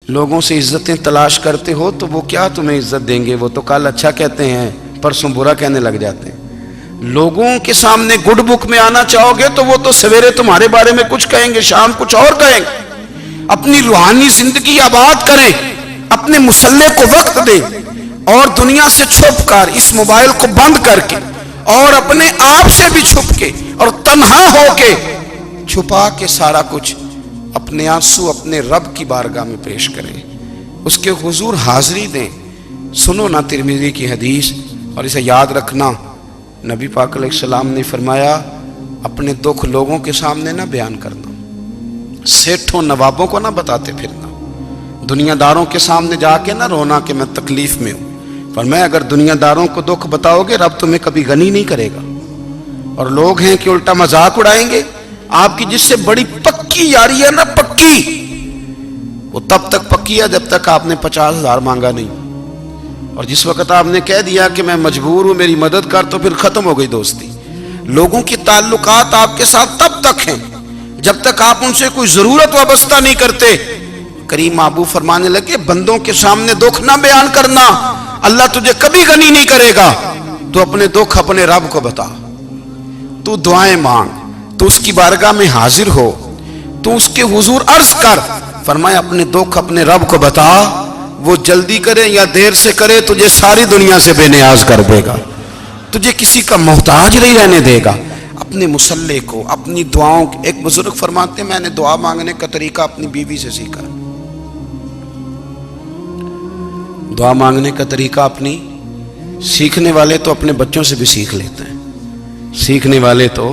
لوگوں سے عزتیں تلاش کرتے ہو تو وہ کیا تمہیں عزت دیں گے؟ وہ تو کل اچھا کہتے ہیں، پرسوں برا کہنے لگ جاتے ہیں۔ لوگوں کے سامنے گڈ بک میں آنا چاہو گے تو وہ تو سویرے تمہارے بارے میں کچھ کہیں گے، شام کچھ اور کہیں گے۔ اپنی روحانی زندگی آباد کریں، اپنے مسلح کو وقت دیں، اور دنیا سے چھپ کر اس موبائل کو بند کر کے اور اپنے آپ سے بھی چھپ کے اور تنہا ہو کے چھپا کے سارا کچھ اپنے آنسو اپنے رب کی بارگاہ میں پیش کریں، اس کے حضور حاضری دیں۔ سنو نا ترمذی کی حدیث، اور اسے یاد رکھنا، نبی پاک علیہ السلام نے فرمایا اپنے دکھ لوگوں کے سامنے نہ بیان کرنا، سیٹھوں نوابوں کو نہ بتاتے پھرنا، دنیا داروں کے سامنے جا کے نہ رونا کہ میں تکلیف میں ہوں۔ فرمایا اگر دنیا داروں کو دکھ بتاؤ گے رب تمہیں کبھی غنی نہیں کرے گا۔ اور لوگ ہیں کہ الٹا مذاق اڑائیں گے آپ کی، جس سے بڑی پکی یاری ہے نا، پکی، وہ تب تک پکی ہے جب تک آپ نے 50,000 مانگا نہیں، اور جس وقت آپ نے کہہ دیا کہ میں مجبور ہوں میری مدد کر، تو پھر ختم ہو گئی دوستی۔ لوگوں کی تعلقات آپ کے ساتھ تب تک ہیں جب تک آپ ان سے کوئی ضرورت وابستہ نہیں کرتے۔ کریم محبوب فرمانے لگے بندوں کے سامنے دکھ نہ بیان کرنا، اللہ تجھے کبھی غنی نہیں کرے گا۔ تو اپنے دکھ اپنے رب کو بتا، تو دعائیں مانگ، تو اس کی بارگاہ میں حاضر ہو، تو اس کے حضور عرض کر۔ فرمایا اپنے دکھ اپنے رب کو بتا، وہ جلدی کرے یا دیر سے کرے تجھے ساری دنیا سے بے نیاز کر دے گا، تجھے کسی کا محتاج نہیں رہنے دے گا۔ اپنے مسلح کو، اپنی دعاؤں، ایک بزرگ فرماتے ہیں میں نے دعا مانگنے کا طریقہ اپنی بیوی سے سیکھا، دعا مانگنے کا طریقہ اپنی، سیکھنے والے تو اپنے بچوں سے بھی سیکھ لیتے ہیں، سیکھنے والے تو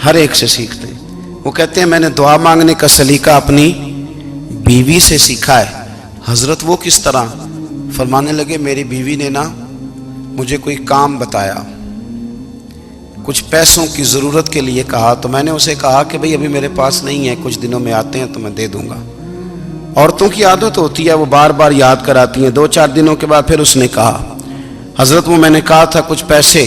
ہر ایک سے سیکھتے ہیں۔ وہ کہتے ہیں میں نے دعا مانگنے کا سلیقہ اپنی بیوی سے سیکھا ہے۔ حضرت وہ کس طرح؟ فرمانے لگے میری بیوی نے نا مجھے کوئی کام بتایا، کچھ پیسوں کی ضرورت کے لیے کہا، تو میں نے اسے کہا کہ بھئی ابھی میرے پاس نہیں ہے، کچھ دنوں میں آتے ہیں تو میں دے دوں گا۔ عورتوں کی عادت ہوتی ہے وہ بار بار یاد کراتی ہیں، 2-4 دنوں کے بعد پھر اس نے کہا حضرت وہ میں نے کہا تھا کچھ پیسے،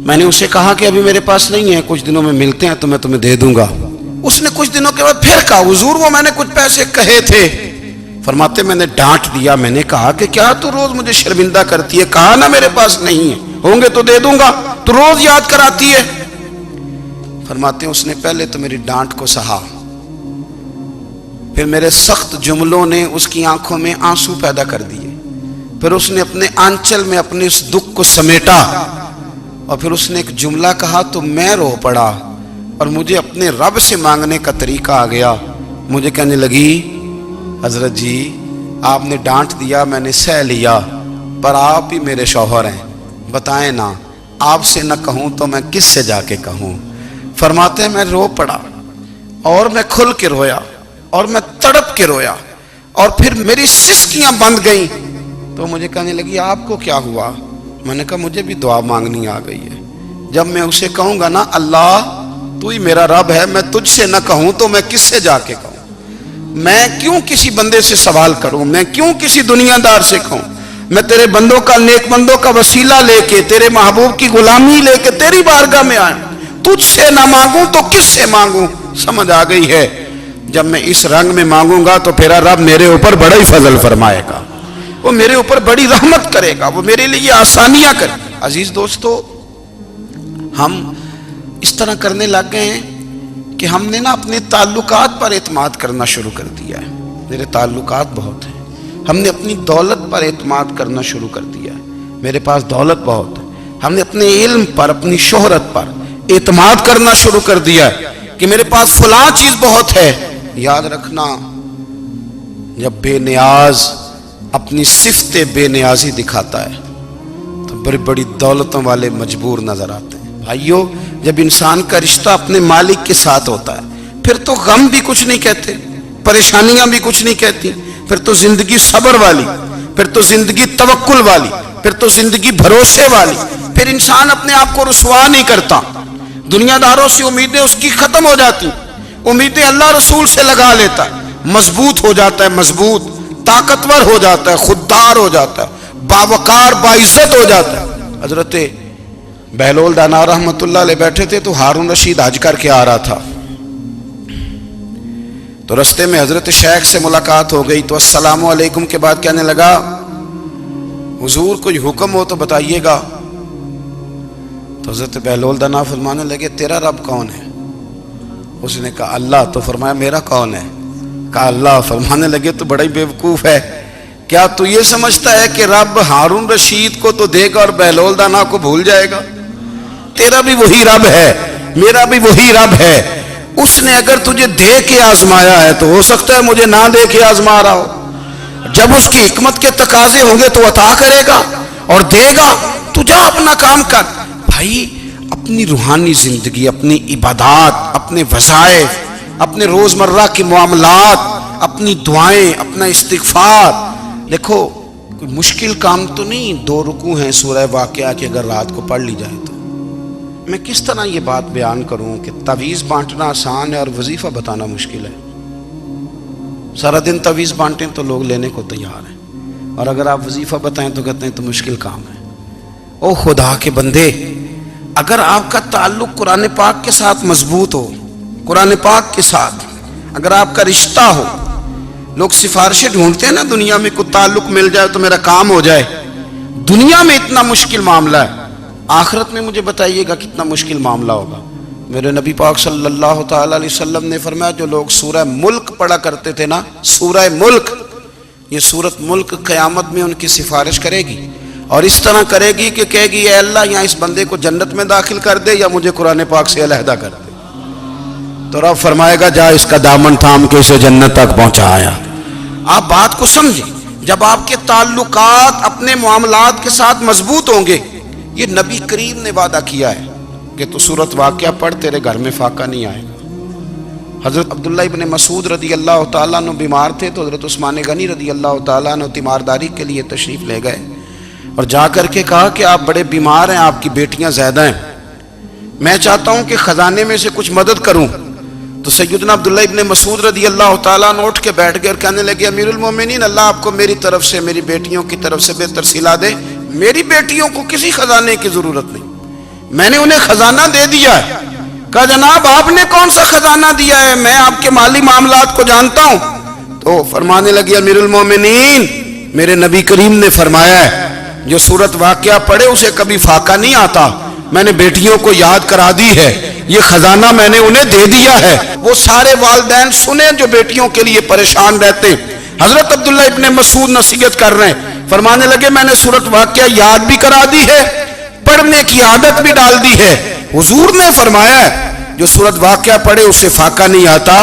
میں نے اسے کہا کہ ابھی میرے پاس نہیں ہے، کچھ دنوں میں ملتے ہیں تو میں تمہیں دے دوں گا۔ اس نے کچھ دنوں کے بعد پھر کہا حضور وہ میں نے کچھ پیسے کہے تھے۔ فرماتے میں نے ڈانٹ دیا، میں نے کہا کہ کیا تو روز مجھے شرمندہ کرتی ہے، کہا نا میرے پاس نہیں ہے، ہوں گے تو دے دوں گا، تو روز یاد کراتی ہے۔ فرماتے ہیں اس نے پہلے تو میری ڈانٹ کو سہا، پھر میرے سخت جملوں نے اس کی آنکھوں میں آنسو پیدا کر دیے، پھر اس نے اپنے آنچل میں اپنے اس دکھ کو سمیٹا، اور پھر اس نے ایک جملہ کہا تو میں رو پڑا، اور مجھے اپنے رب سے مانگنے کا طریقہ آ گیا۔ مجھے کہنے لگی حضرت جی آپ نے ڈانٹ دیا میں نے سہ لیا، پر آپ ہی میرے شوہر ہیں، بتائیں نا آپ سے نہ کہوں تو میں کس سے جا کے کہوں۔ فرماتے ہیں میں رو پڑا، اور میں کھل کے رویا، اور میں تڑپ کے رویا، اور پھر میری سسکیاں بند گئیں۔ تو مجھے کہنے لگی آپ کو کیا ہوا؟ میں نے کہا مجھے بھی دعا مانگنی آ گئی ہے، جب میں اسے کہوں گا نا اللہ تو ہی میرا رب ہے، میں تجھ سے نہ کہوں تو میں کس سے جا کے کہوں؟ میں کیوں کسی بندے سے سوال کروں؟ میں کیوں کسی دنیا دار سے کہوں؟ میں تیرے بندوں کا، نیک بندوں کا وسیلہ لے کے، تیرے محبوب کی غلامی لے کے تیری بارگاہ میں آیا، تجھ سے نہ مانگوں تو کس سے مانگوں؟ سمجھ آ گئی ہے؟ جب میں اس رنگ میں مانگوں گا تو پھر رب میرے اوپر بڑا ہی فضل فرمائے گا، وہ میرے اوپر بڑی رحمت کرے گا، وہ میرے لیے آسانیاں کرے گا۔ عزیز دوستو، ہم اس طرح کرنے لگ گئے ہیں کہ ہم نے نا اپنے تعلقات پر اعتماد کرنا شروع کر دیا ہے۔ میرے تعلقات بہت ہیں، ہم نے اپنی دولت پر اعتماد کرنا شروع کر دیا ہے، میرے پاس دولت بہت ہے۔ ہم نے اپنے علم پر، اپنی شہرت پر اعتماد کرنا شروع کر دیا ہے کہ میرے پاس فلاں چیز بہت ہے۔ یاد رکھنا جب بے نیاز اپنی صفت بے نیازی دکھاتا ہے تو بڑی بڑی دولتوں والے مجبور نظر آتے ہیں۔ بھائیو جب انسان کا رشتہ اپنے مالک کے ساتھ ہوتا ہے پھر تو غم بھی کچھ نہیں کہتے، پریشانیاں بھی کچھ نہیں کہتی، پھر تو زندگی صبر والی، پھر تو زندگی توکل والی، پھر تو زندگی بھروسے والی، پھر انسان اپنے آپ کو رسوا نہیں کرتا، دنیا داروں سے امیدیں اس کی ختم ہو جاتی، امیدیں اللہ رسول سے لگا لیتا ہے، مضبوط ہو جاتا ہے، مضبوط، طاقتور ہو جاتا ہے، خوددار ہو جاتا ہے، باوقار باعزت ہو جاتا ہے۔ حضرت بہلول دانا رحمت اللہ علیہ بیٹھے تھے تو ہارون رشید حج کر کے آ رہا تھا، تو رستے میں حضرت شیخ سے ملاقات ہو گئی تو السلام علیکم کے بعد کہنے لگا حضور کوئی حکم ہو تو بتائیے گا. تو حضرت بہلول دانا فرمانے لگے تیرا رب کون ہے؟ اس نے کہا اللہ. تو فرمایا میرا کون ہے؟ کہا اللہ. فرمانے لگے تو بڑا ہی بیوقوف ہے، کیا تو یہ سمجھتا ہے کہ رب ہارون رشید کو تو دے گا اور بہلول دانا کو بھول جائے گا؟ تیرا بھی وہی رب ہے، میرا بھی وہی رب ہے. اس نے اگر تجھے دے کے آزمایا ہے تو ہو سکتا ہے مجھے نہ دے کے آزما رہا ہو. جب اس کی حکمت کے تقاضے ہوں گے تو عطا کرے گا اور دے گا. تو جا اپنا کام کر. بھائی اپنی روحانی زندگی، اپنی عبادات، اپنے وظائف، اپنے روزمرہ کے معاملات، اپنی دعائیں، اپنا استغفار. دیکھو کوئی مشکل کام تو نہیں 2 رکوع ہیں سورہ واقعہ کہ اگر رات کو پڑھ لی جائے تو. میں کس طرح یہ بات بیان کروں کہ تعویذ بانٹنا آسان ہے اور وظیفہ بتانا مشکل ہے. سارا دن تعویذ بانٹیں تو لوگ لینے کو تیار ہیں، اور اگر آپ وظیفہ بتائیں تو کہتے ہیں تو مشکل کام ہے. او خدا کے بندے، اگر آپ کا تعلق قرآن پاک کے ساتھ مضبوط ہو، قرآن پاک کے ساتھ اگر آپ کا رشتہ ہو، لوگ سفارشیں ڈھونڈتے ہیں نا دنیا میں، کوئی تعلق مل جائے تو میرا کام ہو جائے. دنیا میں اتنا مشکل معاملہ ہے، آخرت میں مجھے بتائیے گا کتنا مشکل معاملہ ہوگا. میرے نبی پاک صلی اللہ تعالی علیہ وسلم نے فرمایا جو لوگ سورہ ملک پڑھا کرتے تھے نا، سورہ ملک، یہ سورت ملک قیامت میں ان کی سفارش کرے گی، اور اس طرح کرے گی کہ کہے گی اے اللہ یہاں اس بندے کو جنت میں داخل کر دے یا مجھے قرآن پاک سے علیحدہ کر دے. تو رب فرمائے گا جا اس کا دامن تھام کے اسے جنت تک پہنچایا. آپ بات کو سمجھیں، جب آپ کے تعلقات اپنے معاملات کے ساتھ مضبوط ہوں گے. یہ نبی کریم نے وعدہ کیا ہے کہ تو سورت واقعہ پڑھ تیرے گھر میں فاقہ نہیں آئے گا. حضرت عبداللہ ابن مسعود رضی اللہ تعالیٰ عنہ بیمار تھے تو حضرت عثمان غنی رضی اللہ تعالیٰ عنہ تیمارداری کے لیے تشریف لے گئے اور جا کر کے کہا کہ آپ بڑے بیمار ہیں، آپ کی بیٹیاں زیادہ ہیں، میں چاہتا ہوں کہ خزانے میں سے کچھ مدد کروں. تو سیدنا عبداللہ ابن مسعود رضی اللہ تعالیٰ عنہ اٹھ کے بیٹھ گئے اور کہنے لگے امیر المومنین، اللہ آپ کو میری طرف سے، میری بیٹیوں کی طرف سے بہتر صلہ دے. میری بیٹیوں کو کسی خزانے کی ضرورت نہیں، میں نے انہیں خزانہ دے دیا ہے. کہا جناب آپ نے کون سا خزانہ دیا ہے، میں آپ کے مالی معاملات کو جانتا ہوں. تو فرمانے لگے امیر المومنین، میرے نبی کریم نے فرمایا ہے جو سورت واقعہ پڑھے اسے کبھی فاقہ نہیں آتا. میں نے بیٹیوں کو یاد کرا دی ہے، یہ خزانہ میں نے انہیں دے دیا ہے. وہ سارے والدین سنیں جو بیٹیوں کے لیے پریشان رہتے. حضرت عبداللہ ابن مسعود نصیحت کر رہے ہیں، فرمانے لگے میں نے سورت واقعہ یاد بھی کرا دی ہے، پڑھنے کی عادت بھی ڈال دی ہے. حضور نے فرمایا ہے جو سورت واقعہ پڑھے اسے فاقہ نہیں آتا.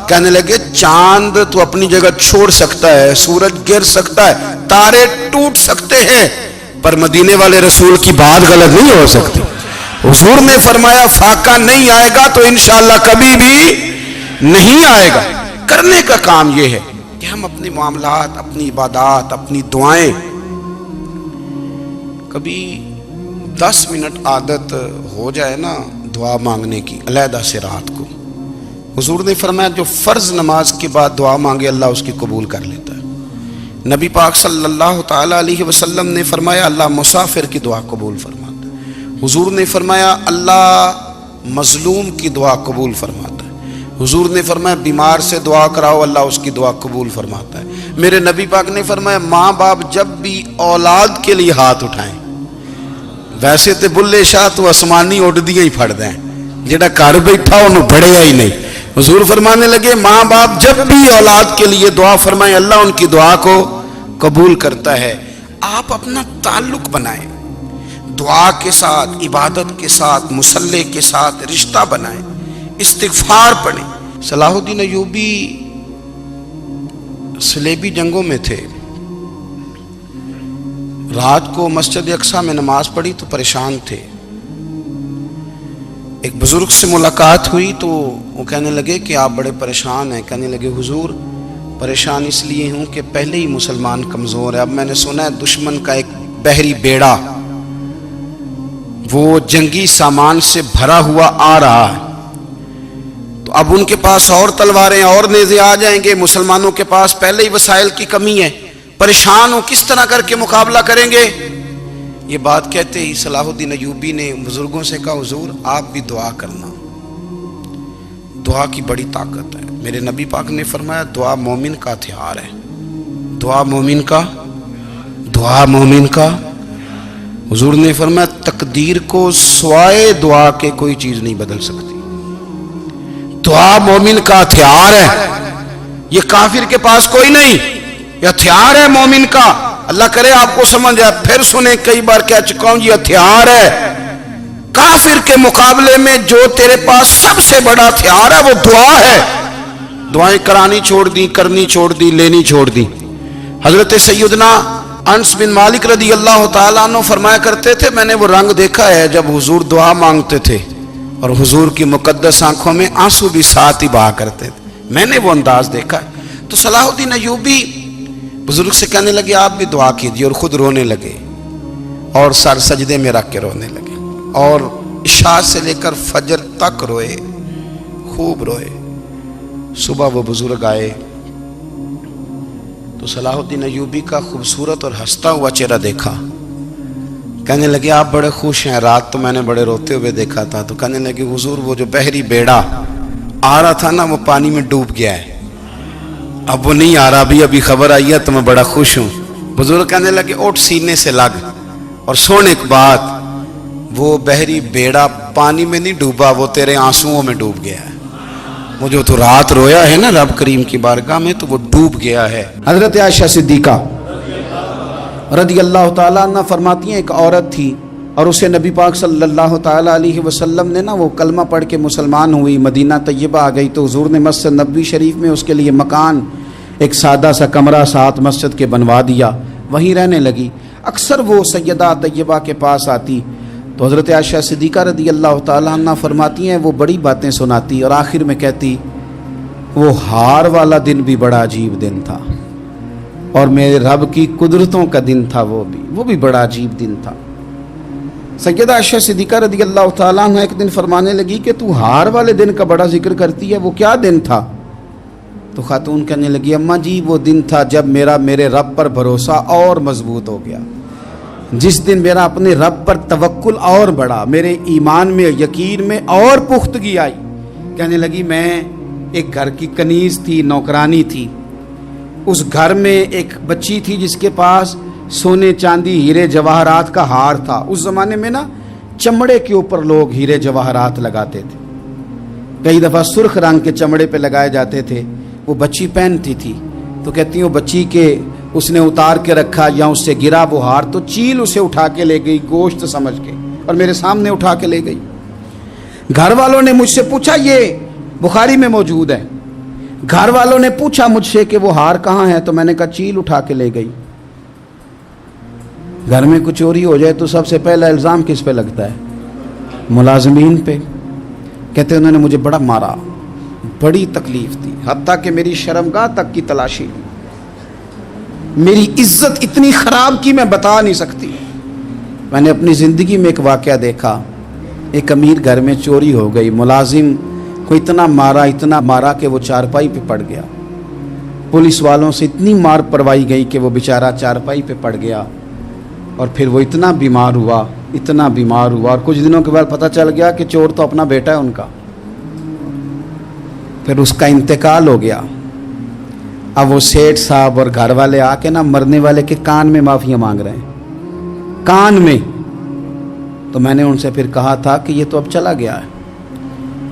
کہنے لگے چاند تو اپنی جگہ چھوڑ سکتا ہے، سورج گر سکتا ہے، تارے ٹوٹ سکتے ہیں، پر مدینے والے رسول کی بات غلط نہیں ہو سکتی. حضور نے فرمایا فاقہ نہیں آئے گا تو انشاءاللہ کبھی بھی نہیں آئے گا. کرنے کا کام یہ ہے کہ ہم اپنے معاملات، اپنی عبادات، اپنی دعائیں، کبھی 10 منٹ عادت ہو جائے نا دعا مانگنے کی علیحدہ سے رات کو. حضور نے فرمایا جو فرض نماز کے بعد دعا مانگے اللہ اس کی قبول کر لیتا ہے. نبی پاک صلی اللہ تعالی علیہ وسلم نے فرمایا اللہ مسافر کی دعا قبول فرماتا ہے. حضور نے فرمایا اللہ مظلوم کی دعا قبول فرماتا ہے. حضور نے فرمایا بیمار سے دعا کراؤ اللہ اس کی دعا قبول فرماتا ہے. میرے نبی پاک نے فرمایا ماں باپ جب بھی اولاد کے لیے ہاتھ اٹھائیں، ویسے تے بلے شاہ تو آسمانی اڈ دیا ہی پھڑ دیں، جڑا گھر بیٹھا انہوں بڑھیا ہی نہیں. حضور فرمانے لگے ماں باپ جب بھی اولاد کے لیے دعا فرمائیں اللہ ان کی دعا کو قبول کرتا ہے. آپ اپنا تعلق بنائیں دعا کے ساتھ، عبادت کے ساتھ، مصلی کے ساتھ رشتہ بنائیں، استغفار پڑھیں. صلاح الدین ایوبی صلیبی جنگوں میں تھے، رات کو مسجد اقصیٰ میں نماز پڑھی تو پریشان تھے. ایک بزرگ سے ملاقات ہوئی تو وہ کہنے لگے کہ آپ بڑے پریشان ہیں. کہنے لگے حضور پریشان اس لیے ہوں کہ پہلے ہی مسلمان کمزور ہے، اب میں نے سنا ہے دشمن کا ایک بحری بیڑا وہ جنگی سامان سے بھرا ہوا آ رہا ہے، تو اب ان کے پاس اور تلواریں اور نیزے آ جائیں گے، مسلمانوں کے پاس پہلے ہی وسائل کی کمی ہے، پریشان ہو کس طرح کر کے مقابلہ کریں گے. یہ بات کہتے ہی صلاح الدین ایوبی نے بزرگوں سے کہا حضور آپ بھی دعا کرنا، دعا کی بڑی طاقت ہے. میرے نبی پاک نے فرمایا دعا مومن کا ہتھیار ہے، دعا مومن کا، دعا مومن کا۔ حضور نے فرمایا تقدیر کو سوائے دعا کے کوئی چیز نہیں بدل سکتی، دعا مومن کا ہتھیار ہے، یہ کافر کے پاس کوئی نہیں، یہ ہتھیار ہے مومن کا۔ اللہ کرے آپ کو سمجھ آئے، پھر سنیں، کئی بار کہہ چکا ہوں یہ ہتھیار ہے۔ کافر کے مقابلے میں جو تیرے پاس سب سے بڑا ہتھیار ہے وہ دعا ہے۔ دعائیں کرانی چھوڑ دی، کرنی چھوڑ دی، لینی چھوڑ دی۔ حضرت سیدنا انس بن مالک رضی اللہ تعالیٰ عنہ فرمایا کرتے تھے، میں نے وہ رنگ دیکھا ہے جب حضور دعا مانگتے تھے اور حضور کی مقدس آنکھوں میں آنسو بھی ساتھ ہی بہا کرتے تھے، میں نے وہ انداز دیکھا ہے۔ تو صلاح الدین ایوبی بزرگ سے کہنے لگے آپ بھی دعا کیجیے، اور خود رونے لگے اور سر سجدے میں رکھ کے رونے لگے، اور عشاء سے لے کر فجر تک روئے، خوب روئے۔ صبح وہ بزرگ آئے تو صلاح الدین ایوبی کا خوبصورت اور ہنستا ہوا چہرہ دیکھا، کہنے لگے آپ بڑے خوش ہیں، رات تو میں نے بڑے روتے ہوئے دیکھا تھا۔ تو کہنے لگے حضور وہ جو بحری بیڑا آ رہا تھا نا وہ پانی میں ڈوب گیا ہے، اب وہ نہیں آ رہا، ابھی خبر آئی ہے تو میں بڑا خوش ہوں۔ بزرگ کہنے لگے اٹھ سینے سے لگ اور سن ایک بات، وہ بحری بیڑا پانی میں نہیں ڈوبا، وہ تیرے آنسوؤں میں ڈوب گیا ہے۔ وہ جو تو رات رویا ہے نا رب کریم کی بارگاہ میں تو وہ ڈوب گیا ہے۔ حضرت عائشہ صدیقہ رضی اللہ تعالیٰ عنہ فرماتی ہیں ایک عورت تھی اور اسے نبی پاک صلی اللہ تعالیٰ علیہ وسلم نے نا وہ کلمہ پڑھ کے مسلمان ہوئی، مدینہ طیبہ آ گئی تو حضور نے مسجد نبوی شریف میں اس کے لیے مکان، ایک سادہ سا کمرہ ساتھ مسجد کے بنوا دیا، وہیں رہنے لگی۔ اکثر وہ سیدہ طیبہ کے پاس آتی تو حضرت عائشہ صدیقہ رضی اللہ تعالیٰ عنہ فرماتی ہیں وہ بڑی باتیں سناتی اور آخر میں کہتی وہ ہار والا دن بھی بڑا عجیب دن تھا اور میرے رب کی قدرتوں کا دن تھا، وہ بھی بڑا عجیب دن تھا۔ سیدہ عائشہ صدیقہ رضی اللہ تعالیٰ عنہ ایک دن فرمانے لگی کہ تو ہار والے دن کا بڑا ذکر کرتی ہے، وہ کیا دن تھا؟ تو خاتون کہنے لگی اماں جی وہ دن تھا جب میرے رب پر بھروسہ اور مضبوط ہو گیا، جس دن میرا اپنے رب پر توکل اور بڑھا، میرے ایمان میں یقین میں اور پختگی آئی۔ کہنے لگی میں ایک گھر کی کنیز تھی، نوکرانی تھی، اس گھر میں ایک بچی تھی جس کے پاس سونے چاندی ہیرے جواہرات کا ہار تھا۔ اس زمانے میں نا چمڑے کے اوپر لوگ ہیرے جواہرات لگاتے تھے، کئی دفعہ سرخ رنگ کے چمڑے پہ لگائے جاتے تھے، وہ بچی پہنتی تھی۔ تو کہتی ہیں وہ بچی کے اس نے اتار کے رکھا یا اس سے گرا وہ ہار تو چیل اسے اٹھا کے لے گئی گوشت سمجھ کے اور میرے سامنے اٹھا کے لے گئی۔ گھر والوں نے مجھ سے پوچھا، یہ بخاری میں موجود ہے، گھر والوں نے پوچھا مجھ سے کہ وہ ہار کہاں ہے تو میں نے کہا چیل اٹھا کے لے گئی۔ گھر میں کچھ چوری ہو جائے تو سب سے پہلا الزام کس پہ لگتا ہے؟ ملازمین پہ۔ کہتے انہوں نے مجھے بڑا مارا، بڑی تکلیف تھی، حتیٰ کہ میری شرمگاہ تک کی تلاشی، میری عزت اتنی خراب کی میں بتا نہیں سکتی۔ میں نے اپنی زندگی میں ایک واقعہ دیکھا، ایک امیر گھر میں چوری ہو گئی، ملازم کو اتنا مارا کہ وہ چارپائی پہ پڑ گیا، پولیس والوں سے اتنی مار پڑوائی گئی کہ وہ بیچارہ چارپائی پہ پڑ گیا، اور پھر وہ اتنا بیمار ہوا اور کچھ دنوں کے بعد پتہ چل گیا کہ چور تو اپنا بیٹا ہے ان کا، پھر اس کا انتقال ہو گیا۔ اب وہ سیٹھ صاحب اور گھر والے آ کے نا مرنے والے کے کان میں معافیاں مانگ رہے ہیں، کان میں۔ تو میں نے ان سے پھر کہا تھا کہ یہ تو اب چلا گیا ہے،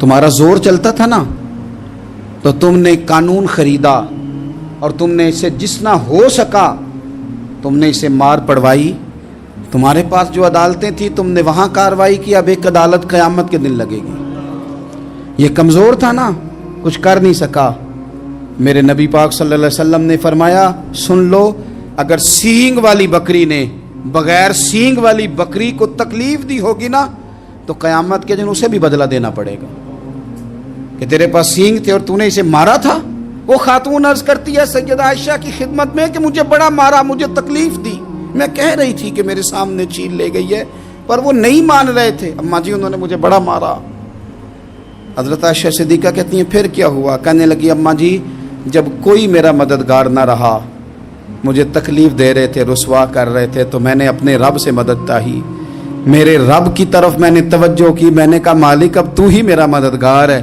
تمہارا زور چلتا تھا نا تو تم نے قانون خریدا اور تم نے اسے جتنا ہو سکا تم نے اسے مار پڑوائی، تمہارے پاس جو عدالتیں تھیں تم نے وہاں کارروائی کی، اب ایک عدالت قیامت کے دن لگے گی۔ یہ کمزور تھا نا، کچھ کر نہیں سکا۔ میرے نبی پاک صلی اللہ علیہ وسلم نے فرمایا سن لو، اگر سینگ والی بکری نے بغیر سینگ والی بکری کو تکلیف دی ہوگی نا تو قیامت کے دن اسے بھی بدلہ دینا پڑے گا کہ تیرے پاس سینگ تھے اور تو نے اسے مارا تھا۔ وہ خاتون عرض کرتی ہے سیدہ عائشہ کی خدمت میں کہ مجھے بڑا مارا، مجھے تکلیف دی، میں کہہ رہی تھی کہ میرے سامنے چیل لے گئی ہے پر وہ نہیں مان رہے تھے، اماں جی انہوں نے مجھے بڑا مارا۔ حضرت عائشہ صدیقہ کہتی ہیں پھر کیا ہوا؟ کہنے لگی اماں جی جب کوئی میرا مددگار نہ رہا، مجھے تکلیف دے رہے تھے، رسوا کر رہے تھے، تو میں نے اپنے رب سے مدد چاہی، میرے رب کی طرف میں نے توجہ کی، میں نے کہا مالک اب تو ہی میرا مددگار ہے،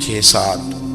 6-7,